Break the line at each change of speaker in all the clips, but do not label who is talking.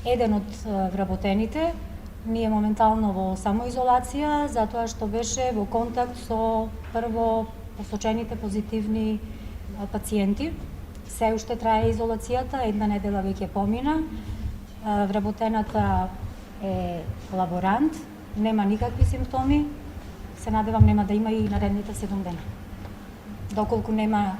еден од вработените ние моментално во самоизолација, затоа што беше во контакт со прво посочените позитивни пациенти. Се уште трае изолацијата, една недела веќе помина. Вработената е лаборант, нема никакви симптоми, се надевам нема да има и наредните 7 дена. Доколку нема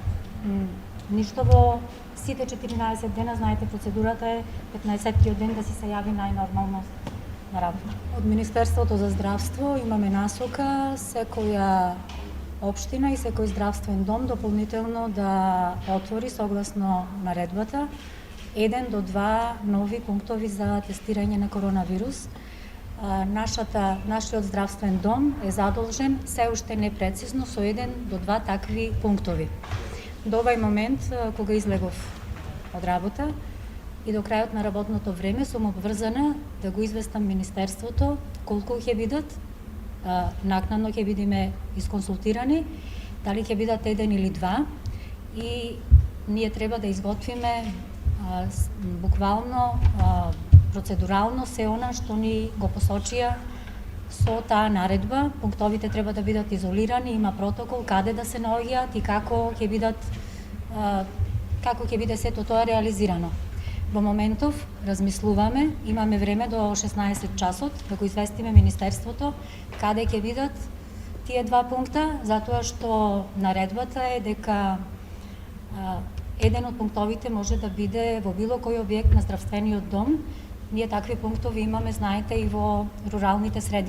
ништо во сите 14 дена, знаете, процедурата е 15-тиот ден да си се јави најнормално на работа. Од Министерството за здравство имаме насока секоја општина и секој здравствен дом дополнително да отвори согласно наредбата 1 до 2 нови пунктови за тестирање на коронавирус. Нашиот здравствен дом е задолжен, се уште непрецизно, со 1 до 2 такви пунктови. До овај момент, кога излегов од работа и до крајот на работното време, сум обврзана да го известам Министерството колку ќе бидат. Накнадно ќе бидеме исконсултирани, дали ќе бидат 1 или 2, и ние треба да изготвиме буквално процедурално се она што ни го посочија со таа наредба. Пунктовите треба да бидат изолирани, има протокол каде да се наоѓаат и како ќе биде сето тоа реализирано. Во моментов размислуваме, имаме време до 16 часот да го известиме Министерството каде ќе бидат тие 2 пункта, затоа што наредбата е дека еден од пунктовите може да биде во било кој објект на здравствениот дом. Ние такви пунктови имаме, знаете, и во руралните средини.